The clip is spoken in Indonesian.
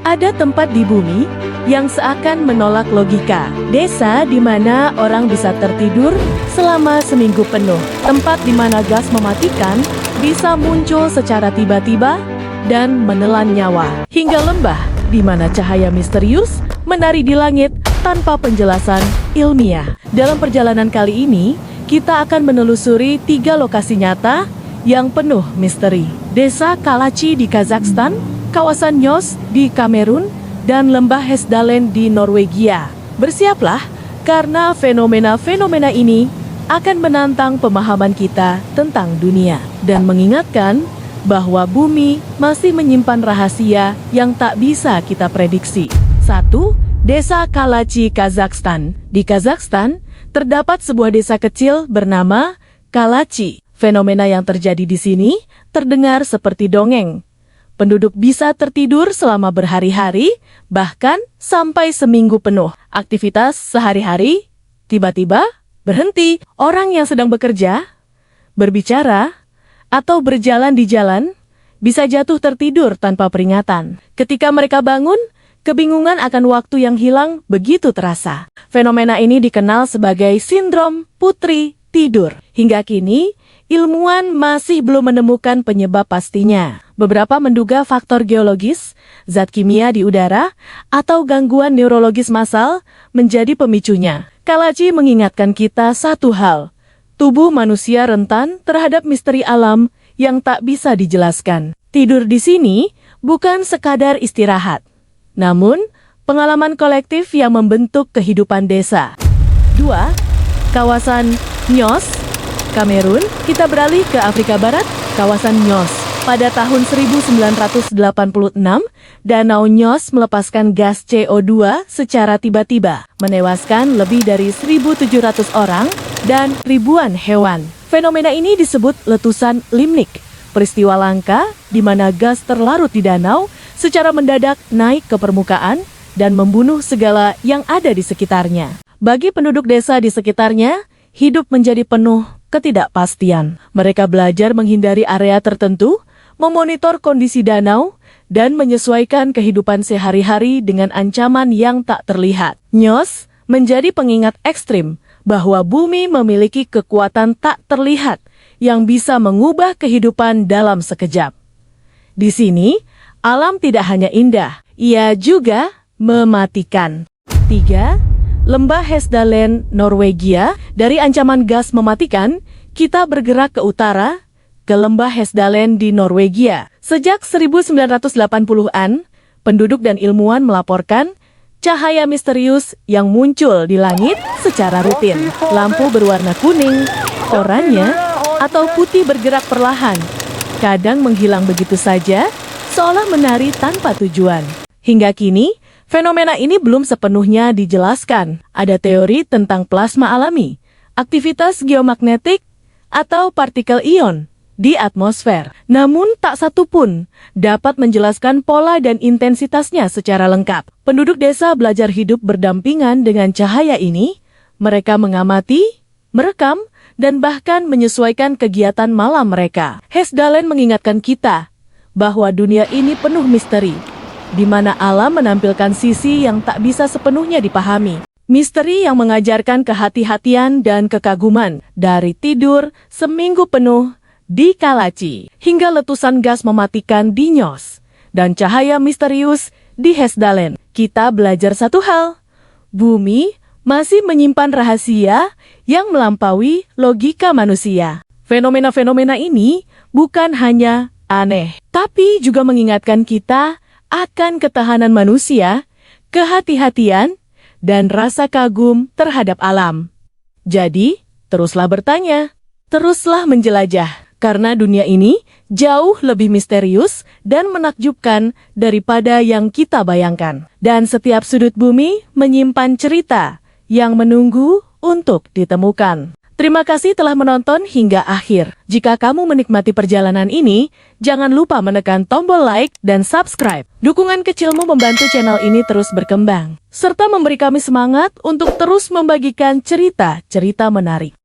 Ada tempat di bumi yang seakan menolak logika. Desa di mana orang bisa tertidur selama seminggu penuh. Tempat di mana gas mematikan bisa muncul secara tiba-tiba dan menelan nyawa. Hingga lembah di mana cahaya misterius menari di langit tanpa penjelasan ilmiah. Dalam perjalanan kali ini, kita akan menelusuri 3 lokasi nyata yang penuh misteri. Desa Kalachi di Kazakhstan, kawasan Nyos di Kamerun, dan lembah Hesdalen di Norwegia. Bersiaplah, karena fenomena-fenomena ini akan menantang pemahaman kita tentang dunia dan mengingatkan bahwa bumi masih menyimpan rahasia yang tak bisa kita prediksi. 1. Desa Kalachi, Kazakhstan. Di Kazakhstan, terdapat sebuah desa kecil bernama Kalachi. Fenomena yang terjadi di sini terdengar seperti dongeng. Penduduk bisa tertidur selama berhari-hari, bahkan sampai seminggu penuh. Aktivitas sehari-hari tiba-tiba berhenti. Orang yang sedang bekerja, berbicara, atau berjalan di jalan bisa jatuh tertidur tanpa peringatan. Ketika mereka bangun, kebingungan akan waktu yang hilang begitu terasa. Fenomena ini dikenal sebagai sindrom putri tidur. Hingga kini, ilmuwan masih belum menemukan penyebab pastinya. Beberapa menduga faktor geologis, zat kimia di udara, atau gangguan neurologis massal menjadi pemicunya. Kalachi mengingatkan kita satu hal, tubuh manusia rentan terhadap misteri alam yang tak bisa dijelaskan. Tidur di sini bukan sekadar istirahat, namun pengalaman kolektif yang membentuk kehidupan desa. 2. Kawasan Nyos, Kamerun. Kita beralih ke Afrika Barat, kawasan Nyos. Pada tahun 1986, Danau Nyos melepaskan gas CO2 secara tiba-tiba, menewaskan lebih dari 1.700 orang dan ribuan hewan. Fenomena ini disebut letusan limnik, peristiwa langka di mana gas terlarut di danau secara mendadak naik ke permukaan dan membunuh segala yang ada di sekitarnya. Bagi penduduk desa di sekitarnya, hidup menjadi penuh ketidakpastian. Mereka belajar menghindari area tertentu, memonitor kondisi danau, dan menyesuaikan kehidupan sehari-hari dengan ancaman yang tak terlihat. Nyos menjadi pengingat ekstrim bahwa bumi memiliki kekuatan tak terlihat yang bisa mengubah kehidupan dalam sekejap. Di sini, alam tidak hanya indah, ia juga mematikan. 3. Lembah Hesdalen, Norwegia. Dari ancaman gas mematikan, kita bergerak ke utara, ke lembah Hesdalen di Norwegia. Sejak 1980-an, penduduk dan ilmuwan melaporkan cahaya misterius yang muncul di langit secara rutin. Lampu berwarna kuning, oranye, atau putih bergerak perlahan, kadang menghilang begitu saja, seolah menari tanpa tujuan. Hingga kini, fenomena ini belum sepenuhnya dijelaskan. Ada teori tentang plasma alami, aktivitas geomagnetik, atau partikel ion di atmosfer. Namun tak satu pun dapat menjelaskan pola dan intensitasnya secara lengkap. Penduduk desa belajar hidup berdampingan dengan cahaya ini. Mereka mengamati, merekam, dan bahkan menyesuaikan kegiatan malam mereka. Hesdalen mengingatkan kita bahwa dunia ini penuh misteri, di mana alam menampilkan sisi yang tak bisa sepenuhnya dipahami. Misteri yang mengajarkan kehati-hatian dan kekaguman dari tidur seminggu penuh di Kalachi, hingga letusan gas mematikan di Nyos, dan cahaya misterius di Hesdalen. Kita belajar satu hal, bumi masih menyimpan rahasia yang melampaui logika manusia. Fenomena-fenomena ini bukan hanya aneh, tapi juga mengingatkan kita akan ketahanan manusia, kehati-hatian, dan rasa kagum terhadap alam. Jadi, teruslah bertanya, teruslah menjelajah. Karena dunia ini jauh lebih misterius dan menakjubkan daripada yang kita bayangkan. Dan setiap sudut bumi menyimpan cerita yang menunggu untuk ditemukan. Terima kasih telah menonton hingga akhir. Jika kamu menikmati perjalanan ini, jangan lupa menekan tombol like dan subscribe. Dukungan kecilmu membantu channel ini terus berkembang, serta memberi kami semangat untuk terus membagikan cerita-cerita menarik.